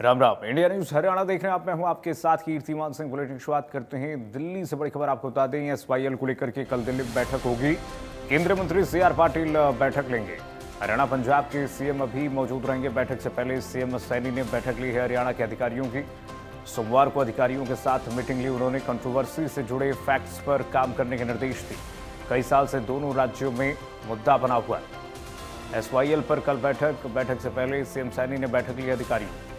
Ram Ram. India news Haryana देख रहे हैं आप। मैं हूं आपके साथ कीर्तिमान सिंह। बुलेटिन की शुरुआत करते हैं दिल्ली से। बड़ी खबर आपको बता दें, एसवाईएल को लेकर के कल दिल्ली में बैठक होगी। केंद्रीय मंत्री सीआर पाटिल बैठक लेंगे। हरियाणा पंजाब के सीएम अभी मौजूद रहेंगे। बैठक से पहले सीएम सैनी ने बैठक ली है हरियाणा के अधिकारियों की। सोमवार को अधिकारियों के साथ मीटिंग ली। उन्होंने कंट्रोवर्सी से जुड़े फैक्ट्स पर काम करने के निर्देश दिए। कई साल से दोनों राज्यों में मुद्दा बना हुआ है। एसवाईएल पर कल बैठक से पहले सीएम सैनी ने बैठक ली अधिकारियों।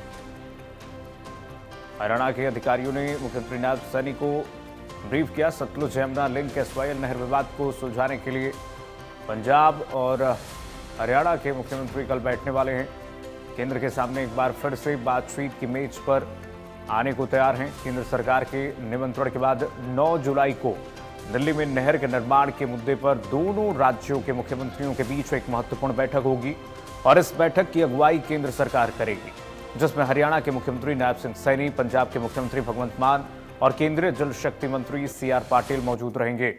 हरियाणा के अधिकारियों ने मुख्यमंत्री नायब सैनी को ब्रीफ किया। सतलुज यमुना लिंक एसवाईएल नहर विवाद को सुलझाने के लिए पंजाब और हरियाणा के मुख्यमंत्री कल बैठने वाले हैं। केंद्र के सामने एक बार फिर से बातचीत की मेज पर आने को तैयार हैं। केंद्र सरकार के निमंत्रण के बाद 9 जुलाई को दिल्ली में नहर के निर्माण के मुद्दे पर दोनों राज्यों के मुख्यमंत्रियों के बीच एक महत्वपूर्ण बैठक होगी और इस बैठक की अगुवाई केंद्र सरकार करेगी, जिसमें हरियाणा के मुख्यमंत्री नायब सिंह सैनी, पंजाब के मुख्यमंत्री भगवंत मान और केंद्रीय जल शक्ति मंत्री सीआर पाटिल मौजूद रहेंगे।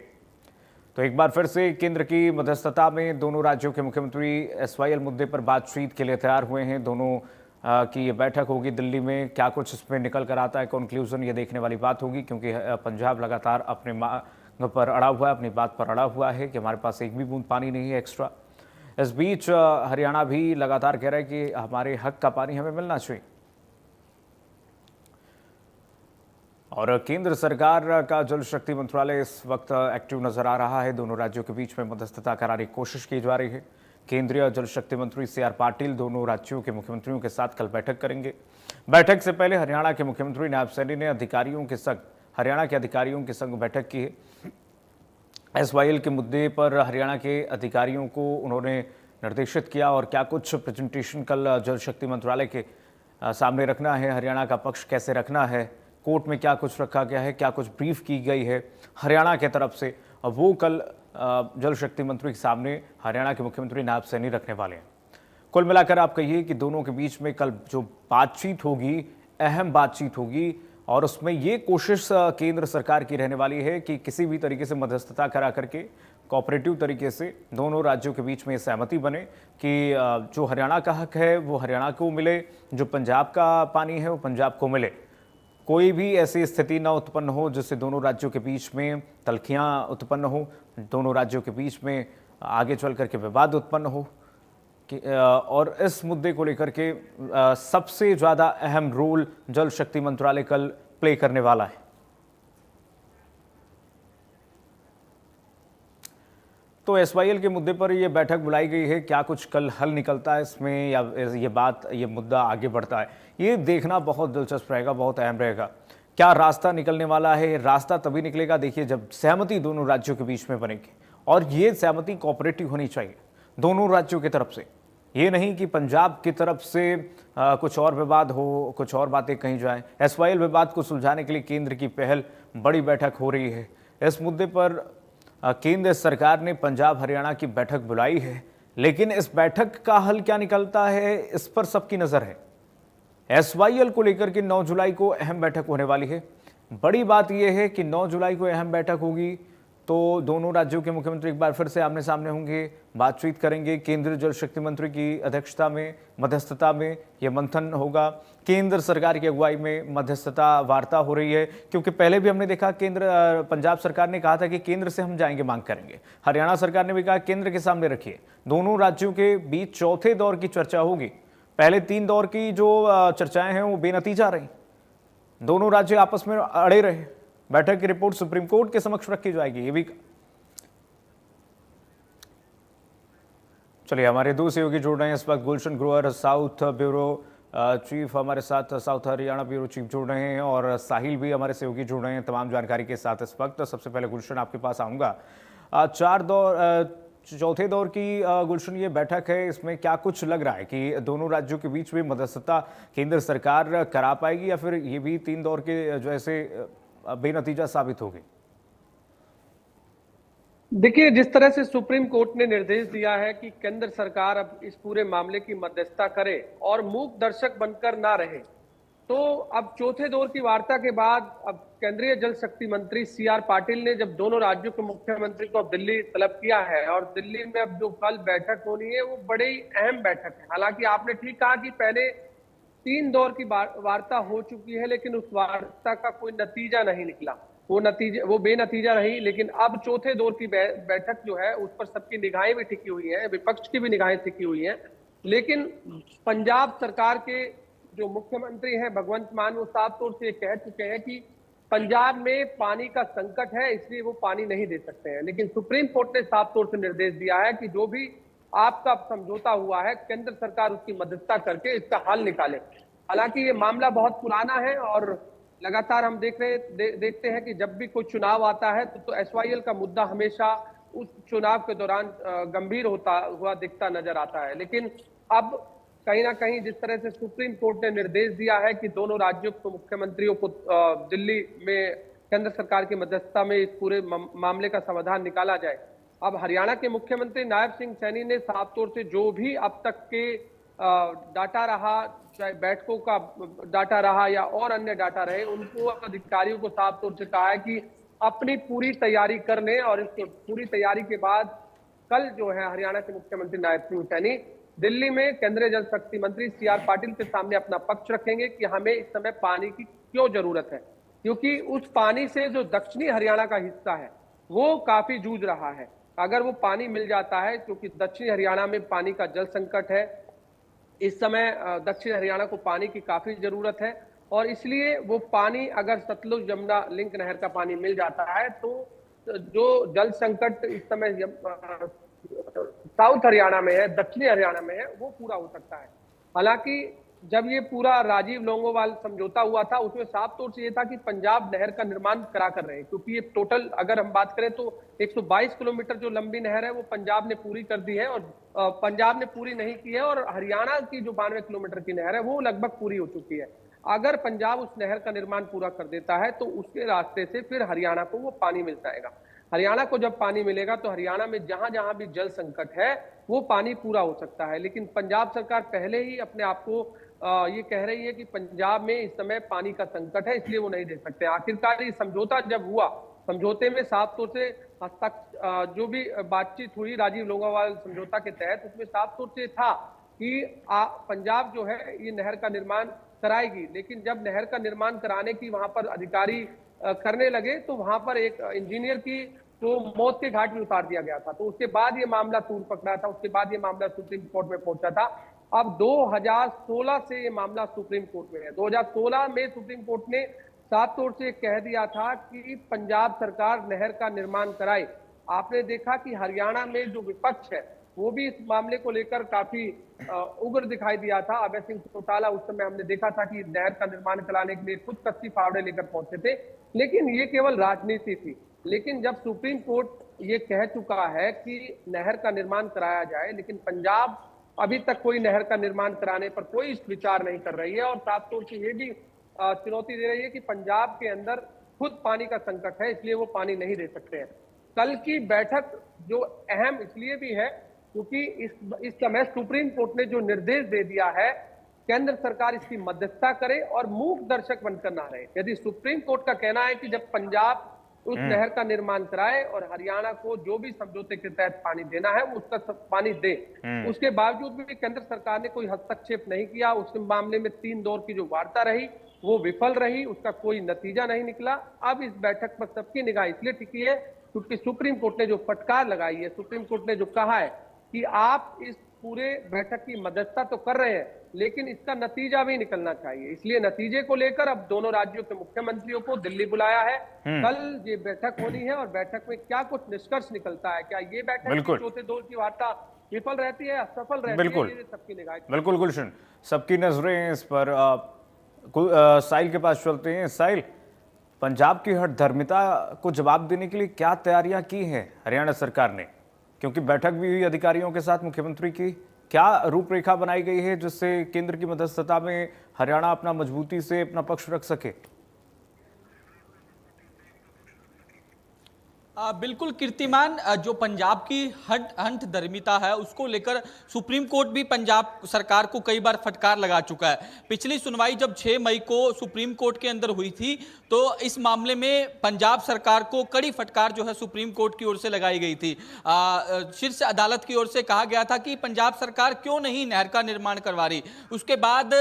तो एक बार फिर से केंद्र की मध्यस्थता में दोनों राज्यों के मुख्यमंत्री एसवाईएल मुद्दे पर बातचीत के लिए तैयार हुए हैं। दोनों की ये बैठक होगी दिल्ली में। क्या कुछ इसमें निकल कर आता है कंक्लूजन, ये देखने वाली बात होगी, क्योंकि पंजाब लगातार अपने मांग पर अड़ा हुआ है, अपनी बात पर अड़ा हुआ है कि हमारे पास एक भी बूंद पानी नहीं है एक्स्ट्रा। इस बीच हरियाणा भी लगातार कह रहा है कि हमारे हक का पानी हमें मिलना चाहिए। और केंद्र सरकार का जल शक्ति मंत्रालय इस वक्त एक्टिव नजर आ रहा है। दोनों राज्यों के बीच में मध्यस्थता कराने की कोशिश की जा रही है। केंद्रीय जल शक्ति मंत्री सीआर पाटिल दोनों राज्यों के मुख्यमंत्रियों के साथ कल बैठक करेंगे। बैठक से पहले हरियाणा के मुख्यमंत्री नायब सैनी ने हरियाणा के अधिकारियों के संग बैठक की है। एसवाईएल के मुद्दे पर हरियाणा के अधिकारियों को उन्होंने निर्देशित किया और क्या कुछ प्रेजेंटेशन कल जल शक्ति मंत्रालय के सामने रखना है, हरियाणा का पक्ष कैसे रखना है, कोर्ट में क्या कुछ रखा गया है, क्या कुछ ब्रीफ की गई है हरियाणा के तरफ से, और वो कल जल शक्ति मंत्री के सामने हरियाणा के मुख्यमंत्री नायब सैनी रखने वाले हैं। कुल मिलाकर आप कहिए कि दोनों के बीच में कल जो बातचीत होगी, अहम बातचीत होगी, और उसमें ये कोशिश केंद्र सरकार की रहने वाली है कि किसी भी तरीके से मध्यस्थता करा करके कोऑपरेटिव तरीके से दोनों राज्यों के बीच में सहमति बने कि जो हरियाणा का हक है वो हरियाणा को मिले, जो पंजाब का पानी है वो पंजाब को मिले। कोई भी ऐसी स्थिति न उत्पन्न हो जिससे दोनों राज्यों के बीच में तल्खियां उत्पन्न हो, दोनों राज्यों के बीच में आगे चल करके विवाद उत्पन्न हो। और इस मुद्दे को लेकर के सबसे ज़्यादा अहम रोल जल शक्ति मंत्रालय कल प्ले करने वाला है। तो एसवाईएल के मुद्दे पर यह बैठक बुलाई गई है। क्या कुछ कल हल निकलता है इसमें, या ये मुद्दा आगे बढ़ता है, ये देखना बहुत दिलचस्प रहेगा, बहुत अहम रहेगा। क्या रास्ता निकलने वाला है? रास्ता तभी निकलेगा देखिए जब सहमति दोनों राज्यों के बीच में बनेगी, और ये सहमति कोऑपरेटिव होनी चाहिए दोनों राज्यों की तरफ से। ये नहीं कि पंजाब की तरफ से कुछ और विवाद हो, कुछ और बातें कही जाएं। एसवाईएल विवाद को सुलझाने के लिए केंद्र की पहल, बड़ी बैठक हो रही है इस मुद्दे पर। केंद्र सरकार ने पंजाब हरियाणा की बैठक बुलाई है, लेकिन इस बैठक का हल क्या निकलता है इस पर सबकी नजर है। एसवाईएल को लेकर के 9 जुलाई को अहम बैठक होने वाली है। बड़ी बात यह है कि 9 जुलाई को अहम बैठक होगी तो दोनों राज्यों के मुख्यमंत्री एक बार फिर से आमने सामने होंगे, बातचीत करेंगे। केंद्रीय जल शक्ति मंत्री की अध्यक्षता में, मध्यस्थता में यह मंथन होगा। केंद्र सरकार की अगुवाई में मध्यस्थता वार्ता हो रही है, क्योंकि पहले भी हमने देखा पंजाब सरकार ने कहा था कि केंद्र से हम जाएंगे, मांग करेंगे। हरियाणा सरकार ने भी कहा केंद्र के सामने रखिए। दोनों राज्यों के बीच चौथे दौर की चर्चा होगी। पहले 3 दौर की जो चर्चाएं हैं वो बेनतीजा रही, दोनों राज्य आपस में अड़े रहे। बैठक की रिपोर्ट सुप्रीम कोर्ट के समक्ष रखी जाएगी, ये भी। चलिए, हमारे दो सहयोगी जुड़ रहे हैं इस वक्त। Gulshan Grover, south bureau chief हमारे साथ, साउथ हरियाणा ब्यूरो चीफ जुड़ रहे हैं, और साहिल भी हमारे सहयोगी जुड़ रहे हैं तमाम जानकारी के साथ इस वक्त। सबसे पहले गुलशन आपके पास आऊँगा। चौथे दौर की गुलशन ये बैठक है, इसमें क्या कुछ लग रहा है कि दोनों राज्यों के बीच में मध्यस्थता केंद्र सरकार करा पाएगी, या फिर ये भी 3 दौर के जो ऐसे बेनतीजा साबित होगी? देखिए, जिस तरह से सुप्रीम कोर्ट ने निर्देश दिया है कि केंद्र सरकार अब इस पूरे मामले की मध्यस्थता करे और मूक दर्शक बनकर ना रहे, तो अब चौथे दौर की वार्ता के बाद अब केंद्रीय जल शक्ति मंत्री सीआर पाटिल ने जब दोनों राज्यों के मुख्यमंत्री को अब दिल्ली तलब किया है, और दिल्ली में अब जो कल बैठक होनी है वो बड़ी अहम बैठक है। हालांकि आपने ठीक कहा कि पहले 3 दौर की वार्ता हो चुकी है, लेकिन उस वार्ता का कोई नतीजा नहीं निकला। वो बेनतीजा रही। लेकिन अब चौथे दौर की बैठक जो है उस पर सबकी निगाहें भी टिकी हुई हैं, विपक्ष की भी निगाहें टिकी हुई हैं। लेकिन पंजाब सरकार के जो मुख्यमंत्री हैं भगवंत मान, वो साफ तौर से कह चुके हैं कि पंजाब में पानी का संकट है, इसलिए वो पानी नहीं दे सकते हैं। लेकिन सुप्रीम कोर्ट ने साफ तौर से निर्देश दिया है कि जो भी आपका समझौता हुआ है, केंद्र सरकार उसकी मध्यस्थता करके इसका हल निकाले। हालांकि ये मामला बहुत पुराना है और लगातार हम देखते हैं कि जब भी कोई चुनाव आता है तो एसवाईएल का मुद्दा हमेशा उस चुनाव के दौरान गंभीर होता हुआ दिखता नजर आता है। लेकिन अब कहीं ना कहीं जिस तरह से सुप्रीम कोर्ट ने निर्देश दिया है कि दोनों राज्यों को मुख्यमंत्रियों को दिल्ली में केंद्र सरकार की मध्यस्थता में इस पूरे मामले का समाधान निकाला जाए। अब हरियाणा के मुख्यमंत्री नायब सिंह सैनी ने साफ तौर से जो भी अब तक के डाटा रहा, चाहे बैठकों का डाटा रहा या और अन्य डाटा रहे, उनको अधिकारियों को साफ तौर से कहा है कि अपनी पूरी तैयारी कर लें और इस पूरी तैयारी के बाद कल जो है हरियाणा के मुख्यमंत्री नायब सिंह सैनी दिल्ली में केंद्रीय जल शक्ति मंत्री सीआर पाटिल के सामने अपना पक्ष रखेंगे कि हमें इस समय पानी की क्यों जरूरत है। क्योंकि उस पानी से जो दक्षिणी हरियाणा का हिस्सा है वो काफी जूझ रहा है। अगर वो पानी मिल जाता है, क्योंकि दक्षिणी हरियाणा में पानी का जल संकट है, इस समय दक्षिण हरियाणा को पानी की काफी जरूरत है और इसलिए वो पानी अगर सतलुज यमुना लिंक नहर का पानी मिल जाता है तो जो जल संकट इस समय साउथ हरियाणा में है, दक्षिणी हरियाणा में है, वो पूरा हो सकता है। हालांकि जब ये पूरा राजीव लोंगोवाल समझौता हुआ था उसमें साफ तौर से ये था कि पंजाब नहर का निर्माण करा कर रहे हैं, क्योंकि ये टोटल अगर हम बात करें तो 122 किलोमीटर जो लंबी नहर है वो पंजाब ने पूरी कर दी है और पंजाब ने पूरी नहीं की है और हरियाणा की जो 92 किलोमीटर की नहर है वो लगभग पूरी हो चुकी है। अगर पंजाब उस नहर का निर्माण पूरा कर देता है तो उसके रास्ते से फिर हरियाणा को वो पानी मिल जाएगा। हरियाणा को जब पानी मिलेगा तो हरियाणा में जहां जहां भी जल संकट है वो पानी पूरा हो सकता है। लेकिन पंजाब सरकार पहले ही अपने आप को ये कह रही है कि पंजाब में इस समय पानी का संकट है, इसलिए वो नहीं दे सकते। आखिरकार ये समझौता जब हुआ, समझौते में साफ तौर से जो भी बातचीत हुई राजीव लोंगोवाल समझौता के तहत, उसमें साफ तौर से था कि पंजाब जो है ये नहर का निर्माण कराएगी। लेकिन जब नहर का निर्माण कराने की वहां पर अधिकारी करने लगे तो वहां पर एक इंजीनियर की तो मौत के घाट में उतार दिया गया था। तो उसके बाद ये मामला तूल पकड़ा था, उसके बाद ये मामला सुप्रीम कोर्ट में पहुंचा था। अब 2016 से ये मामला सुप्रीम कोर्ट में है। 2016 में सुप्रीम कोर्ट ने साफ तौर से कह दिया था कि पंजाब सरकार नहर का निर्माण कराए। आपने देखा कि हरियाणा में जो विपक्ष है वो भी इस मामले को लेकर काफी उग्र दिखाई दिया था। अभय सिंह चौटाला उस समय हमने देखा था कि नहर का निर्माण कराने के लिए खुद कच्ची फावड़े लेकर पहुंचे थे, लेकिन ये केवल राजनीति थी। लेकिन जब सुप्रीम कोर्ट ये कह चुका है कि नहर का निर्माण कराया जाए, लेकिन पंजाब अभी तक कोई नहर का निर्माण कराने पर कोई विचार नहीं कर रही है और साफ तौर से ये भी चुनौती दे रही है कि पंजाब के अंदर खुद पानी का संकट है, इसलिए वो पानी नहीं दे सकते हैं। कल की बैठक जो अहम इसलिए भी है क्योंकि इस समय सुप्रीम कोर्ट ने जो निर्देश दे दिया है केंद्र सरकार इसकी मध्यस्थता करे और मूक दर्शक बनकर ना रहे। यदि सुप्रीम कोर्ट का कहना है कि जब पंजाब उस नहर का निर्माण कराए और हरियाणा को जो भी समझौते के तहत पानी देना है वो उसका पानी दे, उसके बावजूद भी केंद्र सरकार ने कोई हस्तक्षेप नहीं किया। उसके मामले में 3 दौर की जो वार्ता रही वो विफल रही, उसका कोई नतीजा नहीं निकला। अब इस बैठक पर सबकी निगाह इसलिए टिकी है क्योंकि सुप्रीम कोर्ट ने जो फटकार लगाई है, सुप्रीम कोर्ट ने जो कहा है कि आप इस पूरे बैठक की मध्यस्थता तो कर रहे हैं लेकिन इसका नतीजा भी निकलना चाहिए। इसलिए नतीजे को लेकर अब दोनों राज्यों के मुख्यमंत्रियों को दिल्ली बुलाया है। कल ये बैठक होनी है और बैठक में क्या कुछ निष्कर्ष निकलता है, क्या ये बैठक चौथे दौर की वार्ता विफल रहती है, असफल रहती है, ये सबकी निगाह। बिल्कुल गुलशन, सबकी नजरें इस पर। साहिल के पास चलते हैं। साहिल, पंजाब की हठधर्मिता को जवाब देने के लिए क्या तैयारियां की हैं हरियाणा सरकार ने, क्योंकि बैठक भी हुई अधिकारियों के साथ मुख्यमंत्री की, क्या रूपरेखा बनाई गई है जिससे केंद्र की मध्यस्थता में हरियाणा अपना मजबूती से अपना पक्ष रख सके? बिल्कुल कीर्तिमान, जो पंजाब की हंठ धर्मिता है उसको लेकर सुप्रीम कोर्ट भी पंजाब सरकार को कई बार फटकार लगा चुका है। पिछली सुनवाई जब 6 मई को सुप्रीम कोर्ट के अंदर हुई थी तो इस मामले में पंजाब सरकार को कड़ी फटकार जो है सुप्रीम कोर्ट की ओर से लगाई गई थी। शीर्ष अदालत की ओर से कहा गया था कि पंजाब सरकार क्यों नहीं नहर का निर्माण करवा रही। उसके बाद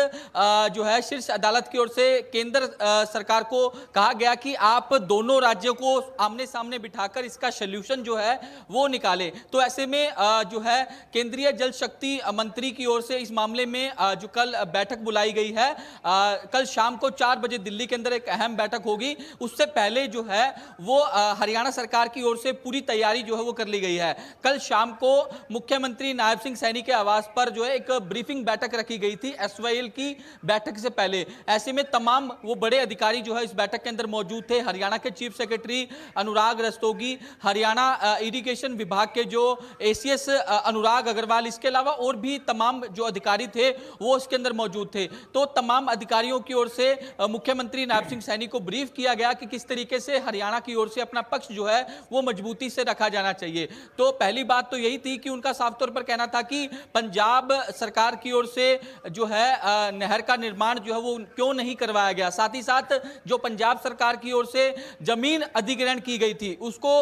जो है शीर्ष अदालत की ओर से केंद्र सरकार को कहा गया कि आप दोनों राज्यों को आमने सामने बिठाकर इसका सॉल्यूशन जो है वो निकाले। तो ऐसे में जो है केंद्रीय जल शक्ति मंत्री की ओर से इस मामले में जो कल बैठक बुलाई गई है, कल शाम को 4 बजे दिल्ली के अंदर एक अहम बैठक होगी। उससे पहले जो है वो हरियाणा सरकार की ओर से पूरी तैयारी जो है वो कर ली गई है। कल शाम को मुख्यमंत्री नायब सिंह सैनी के आवास पर जो है एक ब्रीफिंग बैठक रखी गई थी एसवाईएल की बैठक से पहले। ऐसे में तमाम वो बड़े अधिकारी जो है इस बैठक के अंदर मौजूद थे। हरियाणा के चीफ सेक्रेटरी अनुराग रस्तोगी, हरियाणा इरिगेशन विभाग के जो एसीएस अनुराग अग्रवाल, इसके अलावा और भी तमाम जो अधिकारी थे वो इसके अंदर मौजूद थे। तो तमाम अधिकारियों की ओर से मुख्यमंत्री नायब सिंह सैनी को ब्रीफ किया गया कि किस तरीके से हरियाणा की ओर से अपना पक्ष जो है वो मजबूती से रखा जाना चाहिए। तो पहली बात तो यही थी कि उनका साफ तौर पर कहना था कि पंजाब सरकार की ओर से जो है नहर का निर्माण जो है वो क्यों नहीं करवाया गया। साथ ही साथ जो पंजाब सरकार की ओर से जमीन अधिग्रहण की गई थी उसको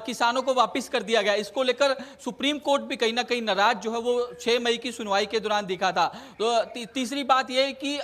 किसानों को वापस कर दिया गया। इसको लेकर सुप्रीम कोर्ट भी कहीं ना कहीं नाराज जो है वो 6 मई की सुनवाई के दौरान दिखा था। तो तीसरी बात यह है कि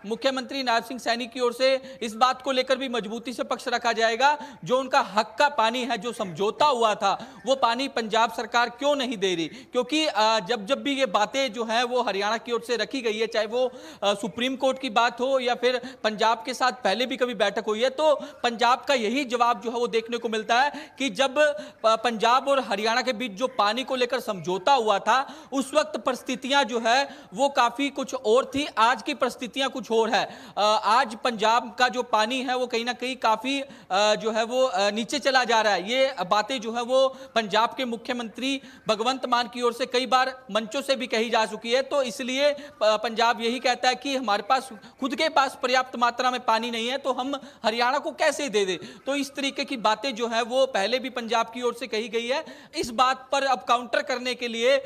मुख्यमंत्री नायब सिंह सैनी की ओर से इस बात को लेकर भी मजबूती से पक्ष रखा जाएगा, जो उनका हक का पानी है, जो समझौता हुआ था, वो पानी पंजाब सरकार क्यों नहीं दे रही। क्योंकि जब जब भी ये बातें जो है वो हरियाणा की ओर से रखी गई है, चाहे वो सुप्रीम कोर्ट की बात हो या फिर पंजाब के साथ पहले भी कभी बैठक हुई है, तो पंजाब का यही जवाब जो है वो देखने को मिलता है कि जब पंजाब और हरियाणा के बीच जो पानी को लेकर समझौता हुआ था उस वक्त परिस्थितियां जो है वो काफी कुछ और थी, आज की परिस्थितियां कुछ और है। आज पंजाब का जो पानी है वो कहीं ना कहीं काफी जो है वो नीचे चला जा रहा है। ये बातें जो है वो पंजाब के मुख्यमंत्री भगवंत मान की ओर से कई बार मंचों से भी कही जा चुकी है। तो इसलिए पंजाब यही कहता है कि हमारे पास खुद के पास पर्याप्त मात्रा में पानी नहीं है तो हम हरियाणा को कैसे दे दे। तो इस तरीके की बातें जो है वो पहले भी पंजाब की ओर से कही गई है। इस बात पर अब काउंटर करने के लिए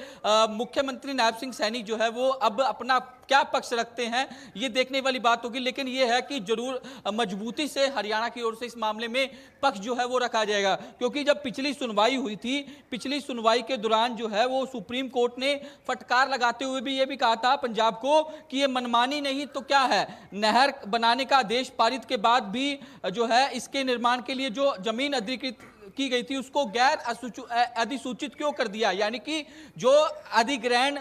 मुख्यमंत्री नायब सिंह सैनी जो है वो अब अपना क्या पक्ष रखते हैं ये देखने वाली बात होगी। लेकिन ये है कि जरूर मजबूती से हरियाणा की ओर से इस मामले में पक्ष जो है वो रखा जाएगा। क्योंकि जब पिछली सुनवाई हुई थी, पिछली सुनवाई के दौरान जो है वो सुप्रीम कोर्ट ने फटकार लगाते हुए भी ये भी कहा था पंजाब को कि ये मनमानी नहीं तो क्या है, नहर बनाने का आदेश पारित के बाद भी जो है इसके निर्माण के लिए जो जमीन अधिकृत की गई थी उसको गैर अधिसूचित क्यों कर दिया। यानी कि जो अधिग्रहण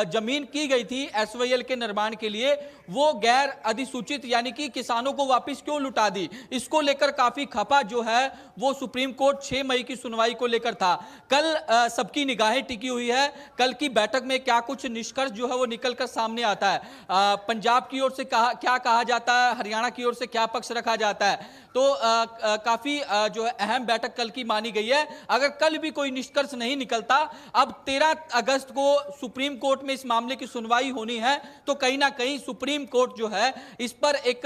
जमीन की गई थी एसवाईएल के निर्माण के लिए वो गैर अधिसूचित यानी कि किसानों को वापस क्यों लुटा दी। इसको लेकर काफी खपा जो है वो सुप्रीम कोर्ट 6 मई की सुनवाई को लेकर था। कल सबकी निगाहें टिकी हुई है, कल की बैठक में क्या कुछ निष्कर्ष जो है वो निकलकर सामने आता है। पंजाब की ओर से क्या कहा जाता है, हरियाणा की ओर से क्या पक्ष रखा जाता है। तो काफी जो है अहम बैठक कल की मानी गई है। अगर कल भी कोई निष्कर्ष नहीं निकलता, अब 13 अगस्त को सुप्रीम कोर्ट में इस मामले की सुनवाई होनी है, तो कहीं ना कहीं सुप्रीम कोर्ट जो है इस पर एक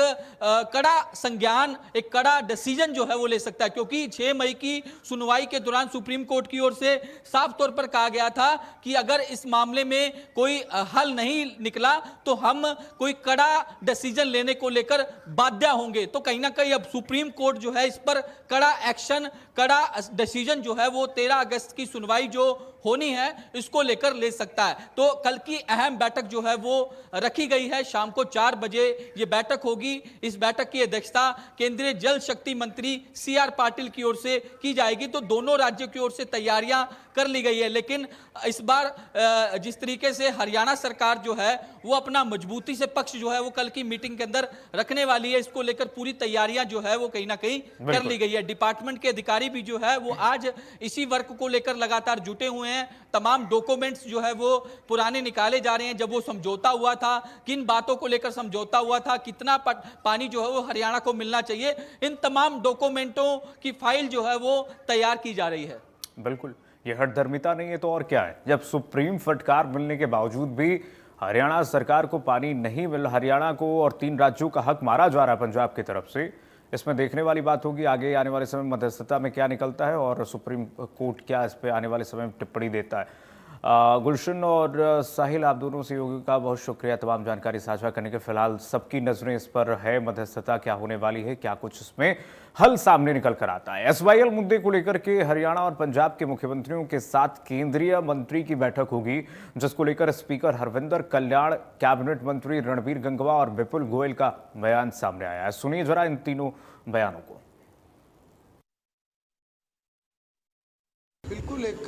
कड़ा संज्ञान, एक कड़ा डिसीजन जो है वो ले सकता है। क्योंकि 6 मई की सुनवाई के दौरान सुप्रीम कोर्ट की ओर से साफ तौर पर कहा गया था कि अगर इस मामले में कोई हल नहीं निकला तो हम कोई कड़ा डिसीजन लेने को लेकर बाध्य होंगे। तो कहीं ना कहीं अब सुप्रीम कोर्ट जो है इस पर कड़ा एक्शन, कड़ा डिसीजन जो है वो 13 अगस्त की सुनवाई जो होनी है इसको लेकर ले सकता है। तो कल की अहम बैठक जो है वो रखी गई है, शाम को 4 बजे ये बैठक होगी। इस बैठक की अध्यक्षता केंद्रीय जल शक्ति मंत्री CR पाटिल की ओर से की जाएगी। तो दोनों राज्यों की ओर से तैयारियां कर ली गई है। लेकिन इस बार जिस तरीके से हरियाणा सरकार जो है वो अपना मजबूती से पक्ष जो है वो कल की मीटिंग के अंदर रखने वाली है, इसको लेकर पूरी तैयारियां जो है वो कहीं ना कहीं कर ली गई है। डिपार्टमेंट के अधिकारी भी जो है वो आज इसी वर्क को लेकर लगातार जुटे हुए हैं। तमाम डॉक्यूमेंट्स जो है वो पुराने निकाले जा रहे हैं। जब वो समझौता हुआ था, किन बातों को लेकर समझौता हुआ था, कितना पानी जो है वो हरियाणा को मिलना चाहिए, इन तमाम डॉक्यूमेंटों की फाइल जो है वो तैयार की जा रही है। बिल्कुल, ये हठधर्मिता नहीं है तो और क्या है। जब सुप्रीम फटकार मिलने के बावजूद भी हरियाणा सरकार को पानी नहीं मिल, हरियाणा को और 3 राज्यों का हक मारा जा रहा है पंजाब की तरफ से, इसमें देखने वाली बात होगी आगे आने वाले समय मध्यस्थता में क्या निकलता है और सुप्रीम कोर्ट क्या इस पे आने वाले समय में टिप्पणी देता है। गुलशन और साहिल, आप दोनों सहयोगियों का बहुत शुक्रिया तमाम जानकारी साझा करने के। फिलहाल सबकी नजरें इस पर है, मध्यस्थता क्या होने वाली है, क्या कुछ इसमें हल सामने निकल कर आता है। SYL मुद्दे को लेकर के हरियाणा और पंजाब के मुख्यमंत्रियों के साथ केंद्रीय मंत्री की बैठक होगी, जिसको लेकर स्पीकर हरविंदर कल्याण, कैबिनेट मंत्री रणबीर गंगवा और विपुल गोयल का बयान सामने आया है। सुनिए जरा इन तीनों बयानों को। बिल्कुल एक